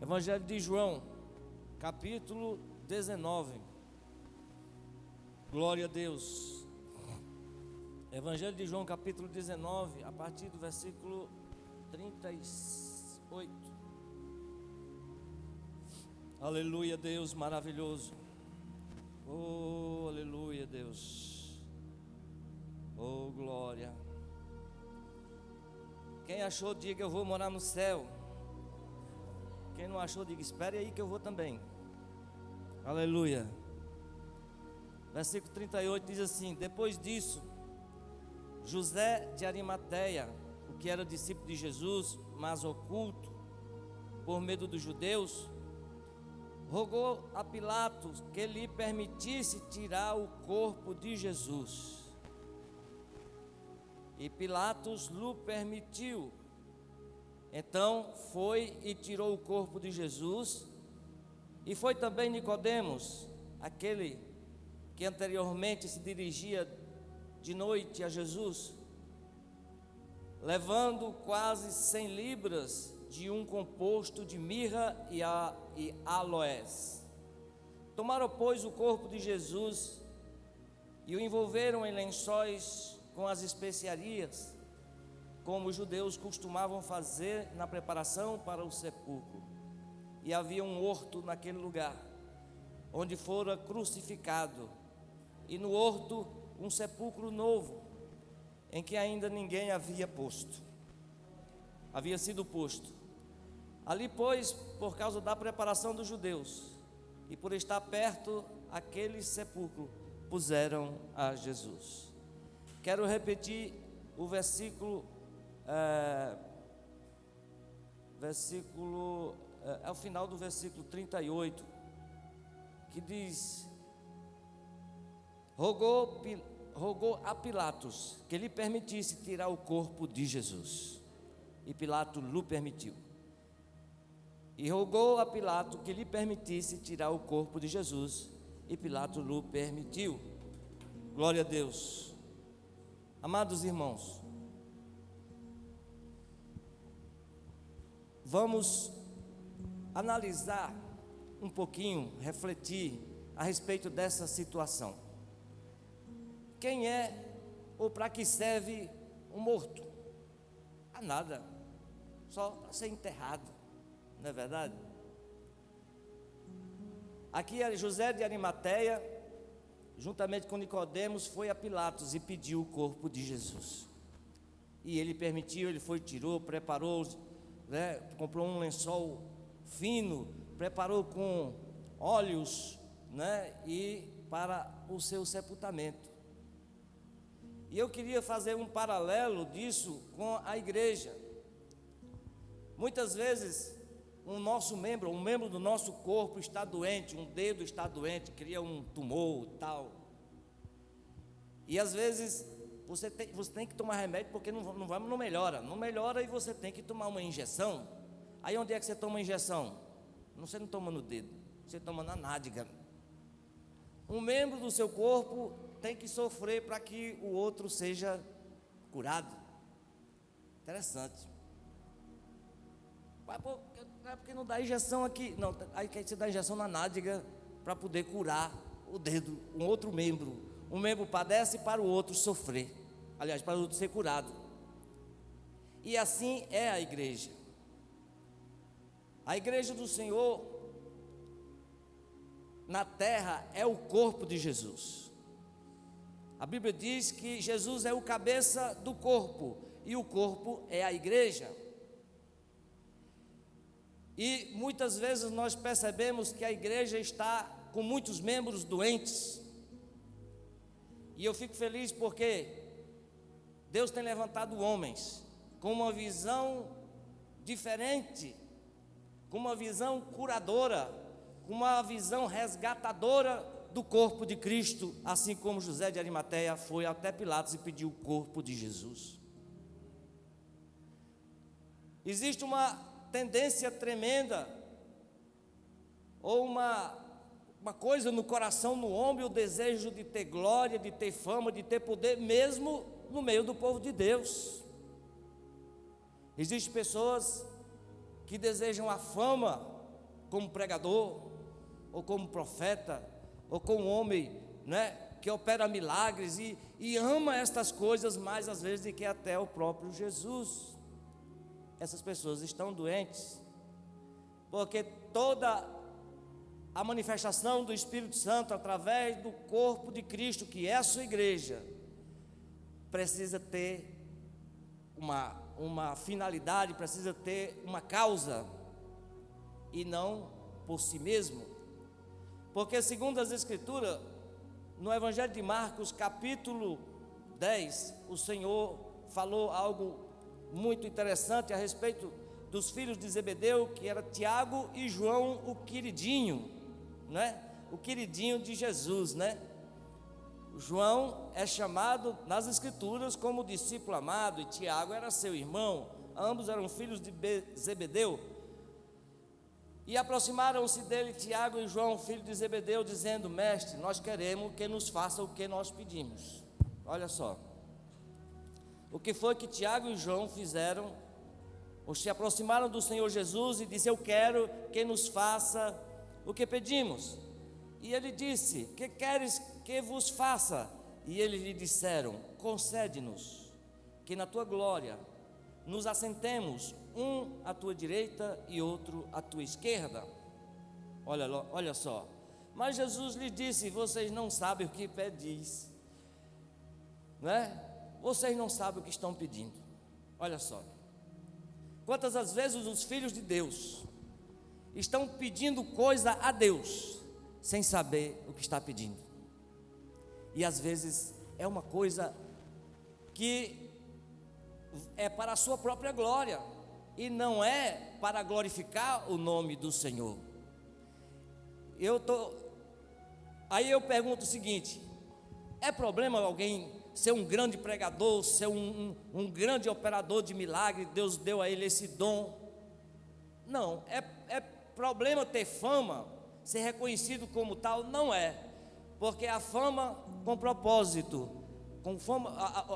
Evangelho de João, capítulo 19. Glória a Deus. Evangelho de João, capítulo 19, a partir do versículo 38. Aleluia, Deus maravilhoso. Oh, aleluia, Deus. Oh, glória. Quem achou, diga: eu vou morar no céu. Quem não achou, diga: espere aí que eu vou também. Aleluia. Versículo 38 diz assim: depois disso, José de Arimateia, o que era discípulo de Jesus, mas oculto por medo dos judeus, rogou a Pilatos que lhe permitisse tirar o corpo de Jesus. E Pilatos lhe permitiu. Então foi e tirou o corpo de Jesus. E foi também Nicodemos, aquele que anteriormente se dirigia de noite a Jesus, levando quase 100 libras de um composto de mirra e aloés. Tomaram, pois, o corpo de Jesus e o envolveram em lençóis com as especiarias, como os judeus costumavam fazer na preparação para o sepulcro. E havia um horto naquele lugar, onde fora crucificado, e no horto um sepulcro novo, em que ainda ninguém havia sido posto. Ali, pois, por causa da preparação dos judeus, e por estar perto aquele sepulcro, puseram a Jesus. Quero repetir o versículo, ao final do versículo 38, que diz: rogou a Pilatos que lhe permitisse tirar o corpo de Jesus. E Pilatos lhe permitiu. E rogou a Pilatos que lhe permitisse tirar o corpo de Jesus. E Pilatos lhe permitiu. Glória a Deus. Amados irmãos, vamos analisar um pouquinho, refletir a respeito dessa situação. Quem é ou para que serve um morto? A nada, só para ser enterrado, não é verdade? Aqui é José de Arimateia, juntamente com Nicodemos, foi a Pilatos e pediu o corpo de Jesus. E ele permitiu, ele foi, tirou, preparou, comprou um lençol fino, preparou com óleos, e para o seu sepultamento. E eu queria fazer um paralelo disso com a igreja. Muitas vezes um membro do nosso corpo está doente, um dedo está doente, cria um tumor e tal. E às vezes você tem que tomar remédio porque não melhora e você tem que tomar uma injeção. Aí onde é que você toma a injeção? Você não toma no dedo, você toma na nádega. Um membro do seu corpo tem que sofrer para que o outro seja curado. Interessante. É porque não dá injeção aqui. Não, aí quer você dá injeção na nádega para poder curar o dedo, um outro membro. Um membro padece para o outro sofrer. Aliás, para o outro ser curado. E assim é a igreja. A igreja do Senhor na terra é o corpo de Jesus. A Bíblia diz que Jesus é o cabeça do corpo e o corpo é a igreja. E muitas vezes nós percebemos que a igreja está com muitos membros doentes. E eu fico feliz porque Deus tem levantado homens com uma visão diferente, com uma visão curadora, com uma visão resgatadora do corpo de Cristo, assim como José de Arimateia foi até Pilatos e pediu o corpo de Jesus. Existe uma tendência tremenda, ou uma coisa no coração, no homem, o desejo de ter glória, de ter fama, de ter poder, mesmo no meio do povo de Deus. Existem pessoas que desejam a fama como pregador, ou como profeta, ou como homem, né, que opera milagres e ama estas coisas mais às vezes do que até o próprio Jesus. Essas pessoas estão doentes, porque toda a manifestação do Espírito Santo através do corpo de Cristo, que é a sua igreja, precisa ter uma finalidade, precisa ter uma causa, e não por si mesmo. Porque segundo as Escrituras, no Evangelho de Marcos, capítulo 10, o Senhor falou algo muito interessante a respeito dos filhos de Zebedeu, que era Tiago e João, o queridinho, né? O queridinho de Jesus, né? João é chamado nas Escrituras como discípulo amado, e Tiago era seu irmão, ambos eram filhos de Zebedeu. E aproximaram-se dele Tiago e João, filho de Zebedeu, dizendo: Mestre, nós queremos que nos faça o que nós pedimos. Olha só, o que foi que Tiago e João fizeram? Ou se aproximaram do Senhor Jesus e disse: eu quero que nos faça o que pedimos. E ele disse: que queres que vos faça? E eles lhe disseram: concede-nos que na tua glória nos assentemos, um à tua direita e outro à tua esquerda. Olha só. Mas Jesus lhe disse: vocês não sabem o que pedis, né? Vocês não sabem o que estão pedindo. Olha só, quantas as vezes os filhos de Deus estão pedindo coisa a Deus sem saber o que está pedindo. E às vezes é uma coisa que é para a sua própria glória e não é para glorificar o nome do Senhor. Aí eu pergunto o seguinte: é problema alguém ser um grande pregador, ser um grande operador de milagre? Deus deu a ele esse dom. Não, é problema ter fama, ser reconhecido como tal? Não é, porque a fama com propósito,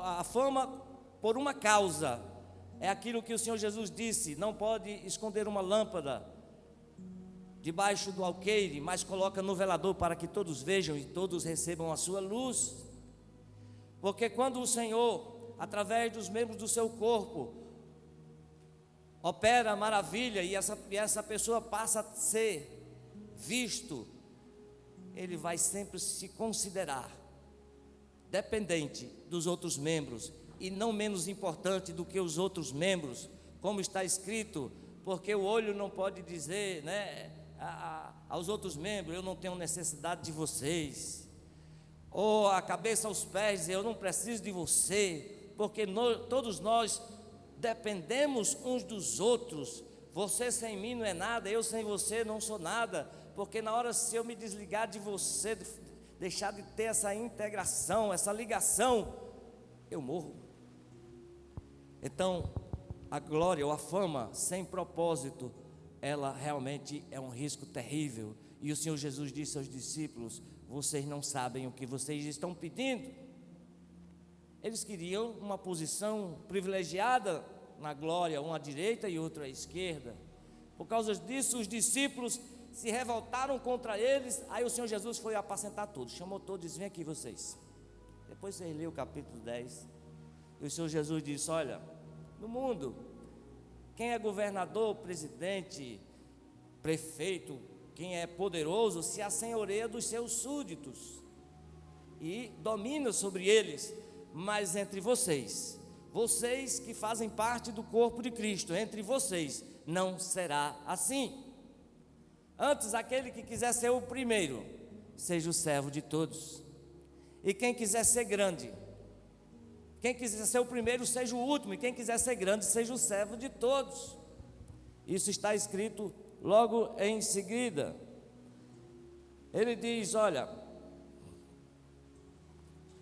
a fama por uma causa, é aquilo que o Senhor Jesus disse: não pode esconder uma lâmpada debaixo do alqueire, mas coloca no velador para que todos vejam e todos recebam a sua luz. Porque quando o Senhor, através dos membros do seu corpo, opera a maravilha e essa pessoa passa a ser visto, ele vai sempre se considerar dependente dos outros membros e não menos importante do que os outros membros, como está escrito, porque o olho não pode dizer, né, aos outros membros: eu não tenho necessidade de vocês, ou a cabeça aos pés dizer: eu não preciso de você, porque todos nós dependemos uns dos outros. Você sem mim não é nada, eu sem você não sou nada, porque na hora, se eu me desligar de você, deixar de ter essa integração, essa ligação, eu morro. Então, a glória ou a fama sem propósito, ela realmente é um risco terrível. E o Senhor Jesus disse aos discípulos: vocês não sabem o que vocês estão pedindo. Eles queriam uma posição privilegiada na glória, uma à direita e outra à esquerda. Por causa disso, os discípulos se revoltaram contra eles. Aí o Senhor Jesus foi apacentar todos, chamou todos e disse: vem aqui vocês. Depois você lê o capítulo 10. E o Senhor Jesus disse: olha, no mundo, quem é governador, presidente, prefeito, quem é poderoso, se assenhoreia dos seus súditos e domina sobre eles. Mas entre vocês que fazem parte do corpo de Cristo, entre vocês não será assim. Antes, aquele que quiser ser o primeiro, seja o servo de todos. E quem quiser ser grande, quem quiser ser o primeiro, seja o último. E quem quiser ser grande, seja o servo de todos. Isso está escrito logo em seguida. Ele diz, olha,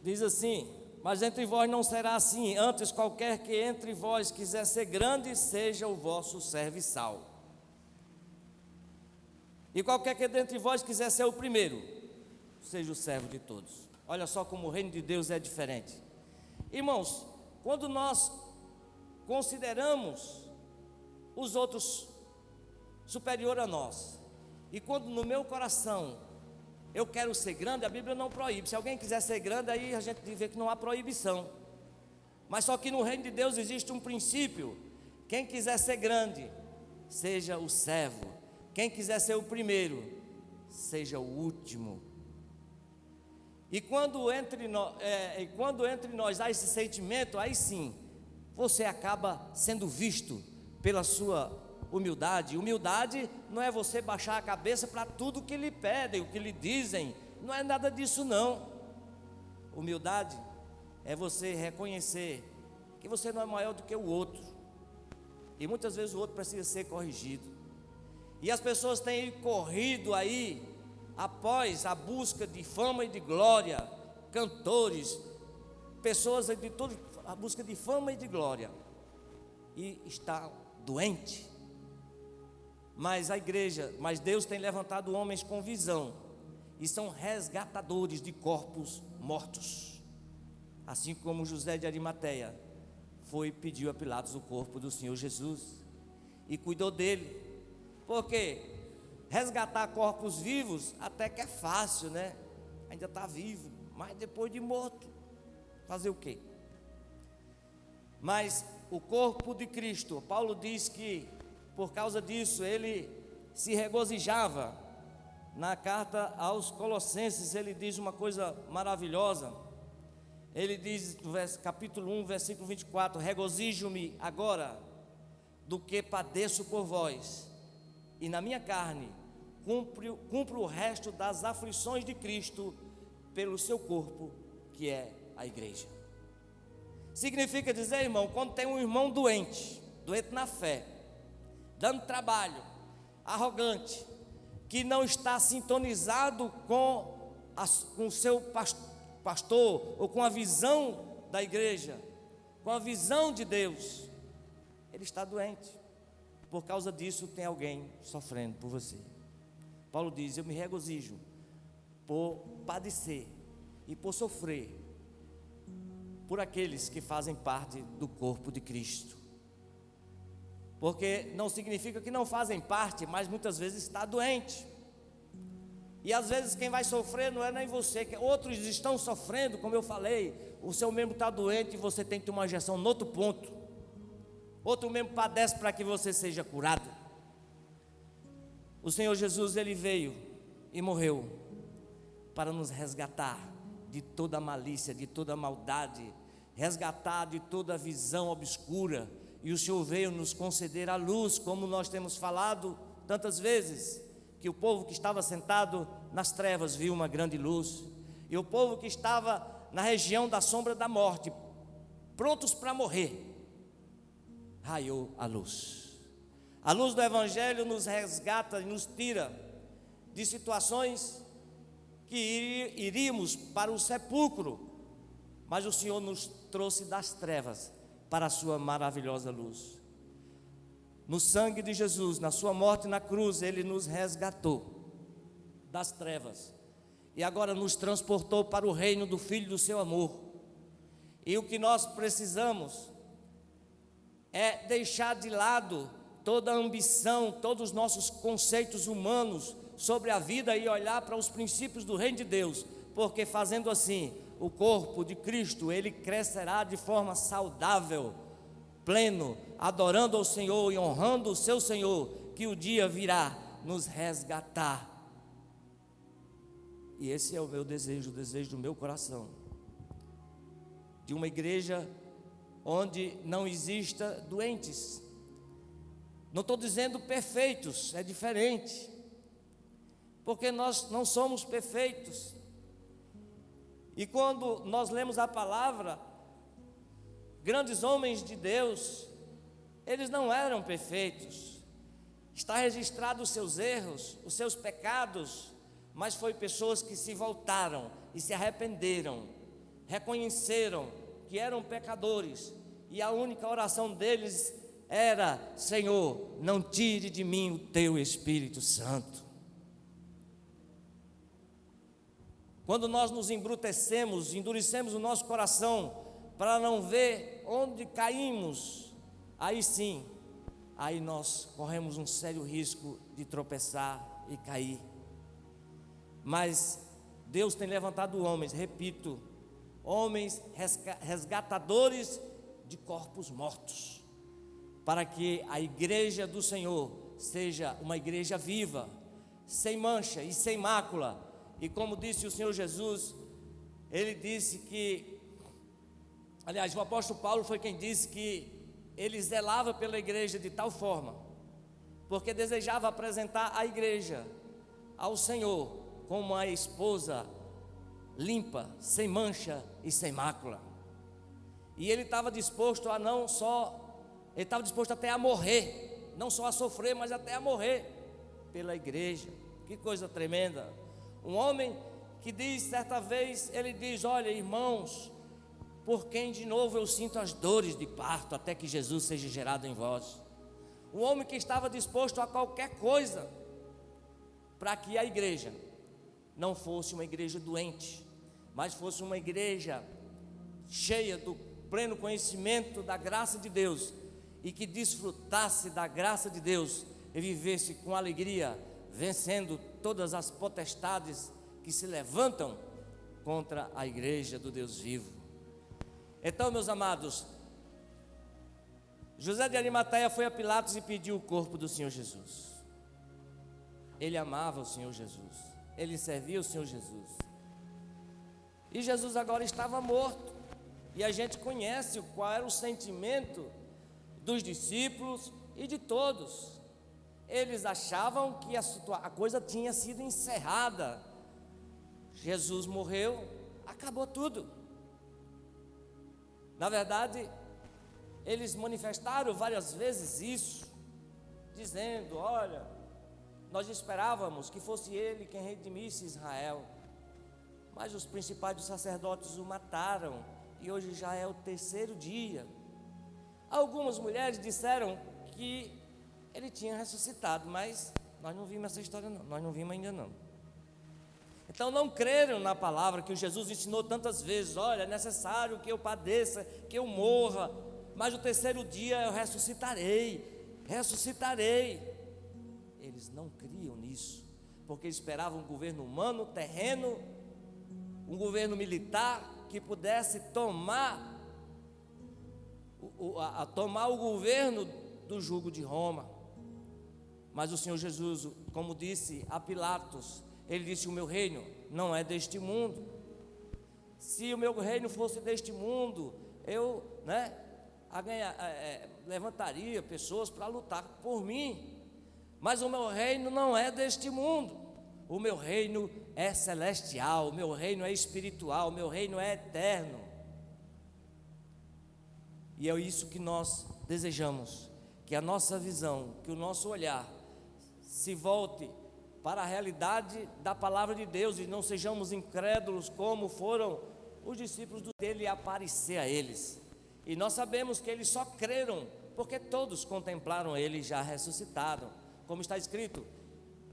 diz assim: mas entre vós não será assim, antes qualquer que entre vós quiser ser grande, seja o vosso serviçal. E qualquer que dentre vós quiser ser o primeiro, seja o servo de todos. Olha só como o reino de Deus é diferente. Irmãos, quando nós consideramos os outros superior a nós, E quando no meu coração eu quero ser grande, a Bíblia não proíbe. Se alguém quiser ser grande, aí a gente vê que não há proibição. Mas só que no reino de Deus existe um princípio: quem quiser ser grande, seja o servo. Quem quiser ser o primeiro, seja o último. E quando entre nós há esse sentimento, aí sim, você acaba sendo visto pela sua humildade. Humildade não é você baixar a cabeça para tudo que lhe pedem, o que lhe dizem. Não é nada disso não. Humildade é você reconhecer que você não é maior do que o outro. E muitas vezes o outro precisa ser corrigido. E as pessoas têm corrido aí após a busca de fama e de glória, cantores, pessoas de toda a busca de fama e de glória, e está doente. Mas Deus tem levantado homens com visão, e são resgatadores de corpos mortos, assim como José de Arimateia pediu a Pilatos o corpo do Senhor Jesus, e cuidou dele, porque resgatar corpos vivos até que é fácil, né? Ainda está vivo, mas depois de morto, fazer o quê? Mas o corpo de Cristo, Paulo diz que por causa disso ele se regozijava. Na carta aos Colossenses ele diz uma coisa maravilhosa. Ele diz no capítulo 1, versículo 24: regozijo-me agora do que padeço por vós, e na minha carne cumpro o resto das aflições de Cristo pelo seu corpo, que é a igreja. Significa dizer, irmão, quando tem um irmão doente na fé, dando trabalho, arrogante, que não está sintonizado com o seu pastor, ou com a visão da igreja, com a visão de Deus, ele está doente. Por causa disso tem alguém sofrendo por você. Paulo diz: eu me regozijo por padecer e por sofrer por aqueles que fazem parte do corpo de Cristo. Porque não significa que não fazem parte, mas muitas vezes está doente. E às vezes quem vai sofrer não é nem você, que outros estão sofrendo, como eu falei, o seu membro está doente e você tem que ter uma injeção no outro ponto. Outro membro padece para que você seja curado. O Senhor Jesus, ele veio e morreu para nos resgatar de toda malícia, de toda maldade, resgatar de toda visão obscura. E o Senhor veio nos conceder a luz, como nós temos falado tantas vezes, que o povo que estava sentado nas trevas viu uma grande luz, e o povo que estava na região da sombra da morte, prontos para morrer, raiou a luz. A luz do Evangelho nos resgata e nos tira de situações que iríamos para o sepulcro, mas o Senhor nos trouxe das trevas para a sua maravilhosa luz. No sangue de Jesus, na sua morte na cruz, Ele nos resgatou das trevas e agora nos transportou para o reino do Filho do seu amor. E o que nós precisamos é deixar de lado toda a ambição, todos os nossos conceitos humanos sobre a vida e olhar para os princípios do reino de Deus, porque fazendo assim, o corpo de Cristo, ele crescerá de forma saudável, pleno, adorando ao Senhor e honrando o seu Senhor, que o dia virá nos resgatar. E esse é o meu desejo, o desejo do meu coração, de uma igreja onde não exista doentes. Não estou dizendo perfeitos, é diferente, porque nós não somos perfeitos. E quando nós lemos a palavra, grandes homens de Deus, eles não eram perfeitos. Está registrado os seus erros, os seus pecados, mas foi pessoas que se voltaram e se arrependeram, reconheceram que eram pecadores, e a única oração deles era: Senhor, não tire de mim o teu Espírito Santo. Quando nós nos embrutecemos, endurecemos o nosso coração para não ver onde caímos, aí sim aí nós corremos um sério risco de tropeçar e cair. Mas Deus tem levantado homens, repito, homens resgatadores de corpos mortos, para que a igreja do Senhor seja uma igreja viva, sem mancha e sem mácula. E como disse o Senhor Jesus, Ele disse que, aliás, o apóstolo Paulo foi quem disse que ele zelava pela igreja de tal forma, porque desejava apresentar a igreja ao Senhor como uma esposa limpa, sem mancha e sem mácula. E ele estava disposto a não só, ele estava disposto até a morrer, não só a sofrer, mas até a morrer pela igreja. Que coisa tremenda. Um homem que diz, certa vez, ele diz: olha, irmãos, por quem de novo eu sinto as dores de parto, até que Jesus seja gerado em vós. Um homem que estava disposto a qualquer coisa, para que a igreja não fosse uma igreja doente, mas fosse uma igreja cheia do pleno conhecimento da graça de Deus, e que desfrutasse da graça de Deus, e vivesse com alegria, vencendo todas as potestades que se levantam contra a igreja do Deus vivo. Então, meus amados, José de Arimateia foi a Pilatos e pediu o corpo do Senhor Jesus. Ele amava o Senhor Jesus, ele servia o Senhor Jesus, e Jesus agora estava morto. E a gente conhece qual era o sentimento dos discípulos e de todos. Eles achavam que a coisa tinha sido encerrada. Jesus morreu, acabou tudo. Na verdade, eles manifestaram várias vezes isso, dizendo: olha, nós esperávamos que fosse ele quem redimisse Israel, mas os principais dos sacerdotes o mataram, e hoje já é o terceiro dia. Algumas mulheres disseram que ele tinha ressuscitado, mas nós não vimos essa história não, nós não vimos ainda não. Então não creram na palavra que o Jesus ensinou tantas vezes: olha, é necessário que eu padeça, que eu morra, mas no terceiro dia eu ressuscitarei. Eles não criam nisso, porque esperavam um governo humano, terreno, um governo militar que pudesse tomar o governo do jugo de Roma. Mas o Senhor Jesus, como disse a Pilatos, ele disse: o meu reino não é deste mundo. Se o meu reino fosse deste mundo, eu levantaria pessoas para lutar por mim. Mas o meu reino não é deste mundo. O meu reino é celestial, o meu reino é espiritual, o meu reino é eterno. E é isso que nós desejamos, que a nossa visão, que o nosso olhar se volte para a realidade da palavra de Deus, e não sejamos incrédulos como foram os discípulos dele aparecer a eles. E nós sabemos que eles só creram porque todos contemplaram ele já ressuscitado, como está escrito: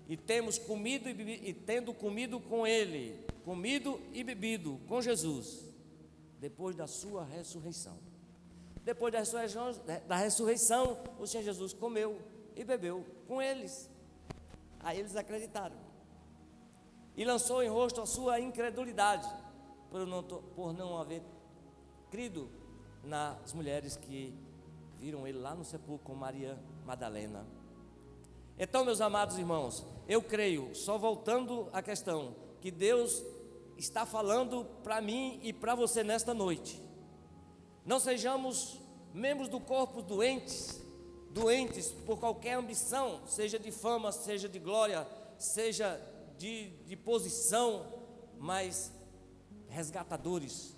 e temos comido e tendo comido com ele, comido e bebido com Jesus, depois da sua ressurreição. Depois da ressurreição, o Senhor Jesus comeu e bebeu com eles. Aí eles acreditaram, e lançou em rosto a sua incredulidade, por não haver crido nas mulheres que viram ele lá no sepulcro com Maria Madalena. Então, meus amados irmãos, eu creio, só voltando à questão, que Deus está falando para mim e para você nesta noite. Não sejamos membros do corpo doentes por qualquer ambição, seja de fama, seja de glória, seja de posição, mas resgatadores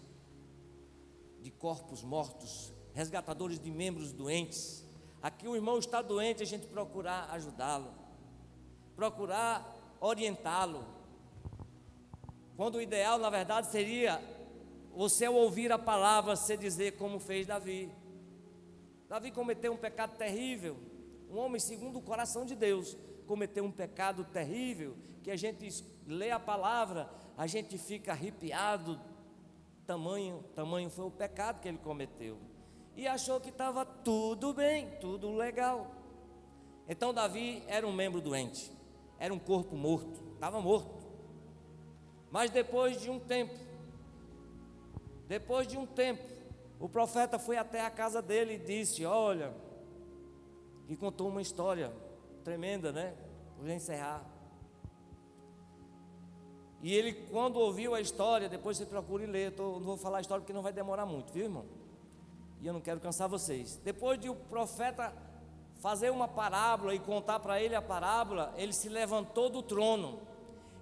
de corpos mortos, resgatadores de membros doentes. Aqui o irmão está doente, a gente procurar ajudá-lo, procurar orientá-lo, quando o ideal, na verdade, seria você, ao ouvir a palavra, se dizer como fez Davi. Davi cometeu um pecado terrível, um homem segundo o coração de Deus, cometeu um pecado terrível, que a gente lê a palavra, a gente fica arrepiado, tamanho foi o pecado que ele cometeu, e achou que estava tudo bem, tudo legal, Então Davi era um membro doente, era um corpo morto, estava morto. Mas depois de um tempo, o profeta foi até a casa dele e disse: olha, e contou uma história tremenda, né? Vou encerrar. E ele, quando ouviu a história, depois você procura e lê, não vou falar a história porque não vai demorar muito, viu, irmão? E eu não quero cansar vocês. Depois de o profeta fazer uma parábola e contar para ele a parábola, ele se levantou do trono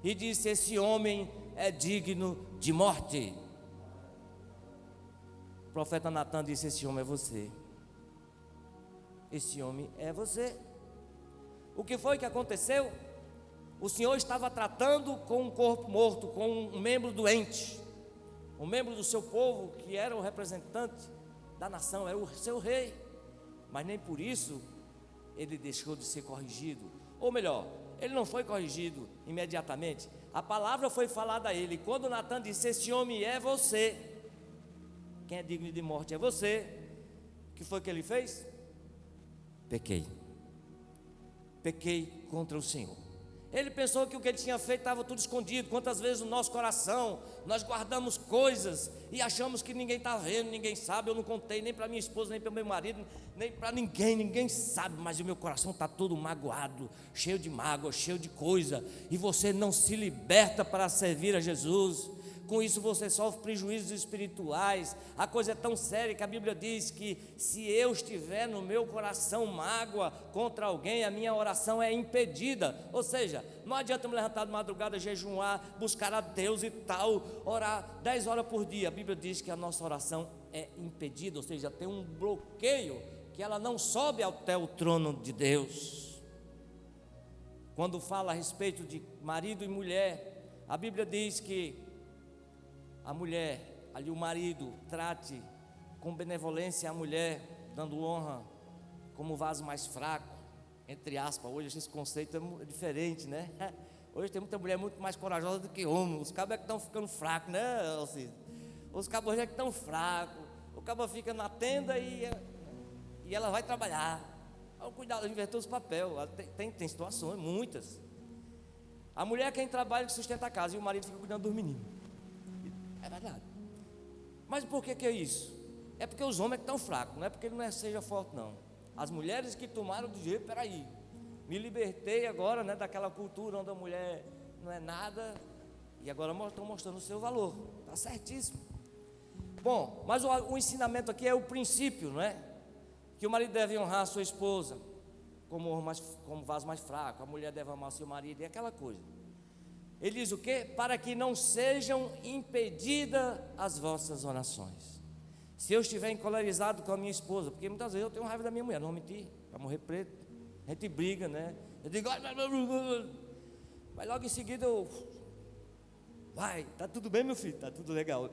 e disse: esse homem é digno de morte. O profeta Natan disse: esse homem é você. Esse homem é você. O que foi que aconteceu? O Senhor estava tratando com um corpo morto, com um membro doente, um membro do seu povo, que era o representante da nação, era o seu rei. Mas nem por isso ele deixou de ser corrigido. Ou melhor, ele não foi corrigido imediatamente. A palavra foi falada a ele. Quando Natan disse: esse homem é você, quem é digno de morte é você. O que foi que ele fez? Pequei contra o Senhor. Ele pensou que o que ele tinha feito estava tudo escondido. Quantas vezes no nosso coração nós guardamos coisas e achamos que ninguém está vendo, ninguém sabe. Eu não contei nem para minha esposa, nem para meu marido, nem para ninguém sabe. Mas o meu coração está todo magoado, cheio de mágoa, cheio de coisa. E você não se liberta para servir a Jesus. Com isso você sofre prejuízos espirituais. A coisa é tão séria que a Bíblia diz que se eu estiver no meu coração mágoa contra alguém, a minha oração é impedida. Ou seja, não adianta me levantar de madrugada, jejuar, buscar a Deus e tal, orar 10 horas por dia. A Bíblia diz que a nossa oração é impedida, ou seja, tem um bloqueio, que ela não sobe até o trono de Deus. Quando fala a respeito de marido e mulher, a Bíblia diz que a mulher, ali o marido, trate com benevolência a mulher, dando honra como vaso mais fraco, entre aspas. Hoje esse conceito é diferente, né? Hoje tem muita mulher muito mais corajosa do que homem. Os cabos é que estão ficando fracos, né, Alcides? Os cabos hoje é que estão fracos. O cabo fica na tenda e ela vai trabalhar. Cuidado, inverter os papéis. Tem situações, muitas. A mulher é quem trabalha, que sustenta a casa, e o marido fica cuidando dos meninos. É verdade. Mas por que é isso? É porque os homens é que estão fracos, não é porque ele não seja forte, não. As mulheres que tomaram de jeito: peraí, me libertei agora, né, daquela cultura onde a mulher não é nada, e agora estão mostrando o seu valor. Está certíssimo. Bom, mas o ensinamento aqui é o princípio, não é? Que o marido deve honrar a sua esposa como vaso mais fraco, a mulher deve amar seu marido, e aquela coisa. Ele diz o quê? Para que não sejam impedidas as vossas orações. Se eu estiver encolerizado com a minha esposa, porque muitas vezes eu tenho raiva da minha mulher, não vou mentir, para morrer preto, a gente briga, né? Eu digo, mas logo em seguida eu, vai, tá tudo bem, meu filho? Tá tudo legal.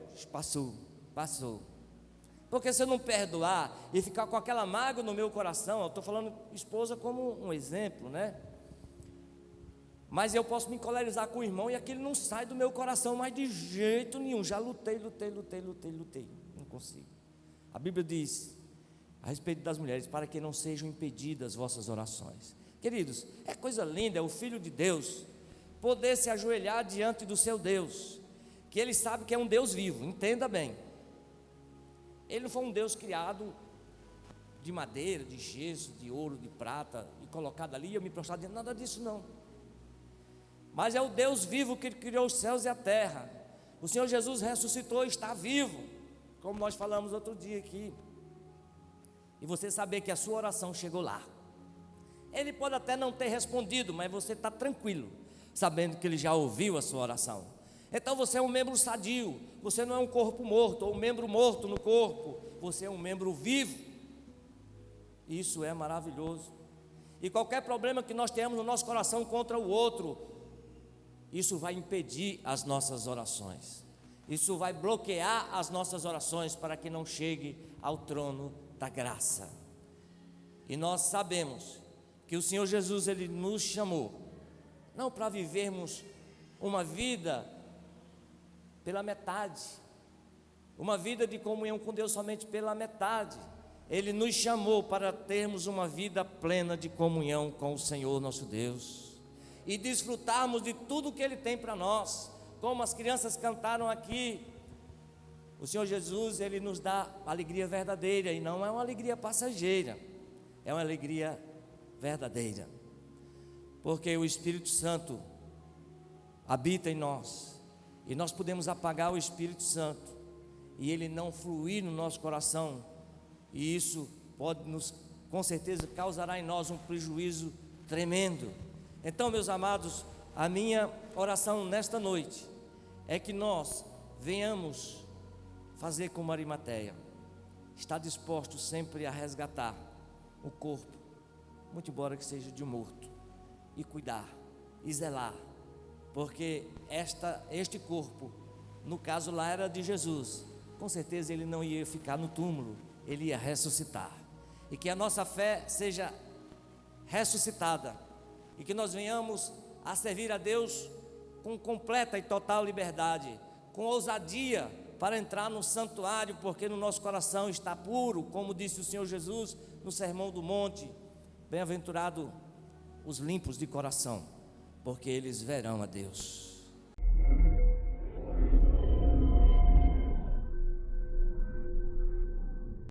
Passou. Porque se eu não perdoar e ficar com aquela mágoa no meu coração, eu estou falando esposa como um exemplo, né? Mas eu posso me encolerizar com o irmão e aquilo não sai do meu coração mais de jeito nenhum. Já lutei, não consigo. A Bíblia diz a respeito das mulheres: para que não sejam impedidas vossas orações. Queridos, é coisa linda, é o Filho de Deus poder se ajoelhar diante do seu Deus, que ele sabe que é um Deus vivo. Entenda bem, ele não foi um Deus criado de madeira, de gesso, de ouro, de prata e colocado ali e eu me prostrar diante, nada disso não. Mas é o Deus vivo que criou os céus e a terra. O Senhor Jesus ressuscitou e está vivo, como nós falamos outro dia aqui. E você saber que a sua oração chegou lá. Ele pode até não ter respondido, mas você está tranquilo, sabendo que Ele já ouviu a sua oração. Então você é um membro sadio. Você não é um corpo morto, ou um membro morto no corpo. Você é um membro vivo. Isso é maravilhoso. E qualquer problema que nós tenhamos no nosso coração contra o outro, isso vai impedir as nossas orações. Isso vai bloquear as nossas orações para que não chegue ao trono da graça. E nós sabemos que o Senhor Jesus, Ele nos chamou, não para vivermos uma vida pela metade, uma vida de comunhão com Deus somente pela metade. Ele nos chamou para termos uma vida plena de comunhão com o Senhor nosso Deus e desfrutarmos de tudo que Ele tem para nós. Como as crianças cantaram aqui, o Senhor Jesus, Ele nos dá alegria verdadeira, e não é uma alegria passageira, é uma alegria verdadeira, porque o Espírito Santo habita em nós, e nós podemos apagar o Espírito Santo, e ele não fluir no nosso coração, e isso pode com certeza causará em nós um prejuízo tremendo. Então, meus amados, a minha oração nesta noite é que nós venhamos fazer como Arimateia, está disposto sempre a resgatar o corpo, muito embora que seja de morto, e cuidar, e zelar, porque este corpo, no caso lá era de Jesus, com certeza ele não ia ficar no túmulo, ele ia ressuscitar, e que a nossa fé seja ressuscitada, e que nós venhamos a servir a Deus com completa e total liberdade, com ousadia, para entrar no santuário, porque no nosso coração está puro, como disse o Senhor Jesus no Sermão do Monte: bem-aventurado os limpos de coração, porque eles verão a Deus.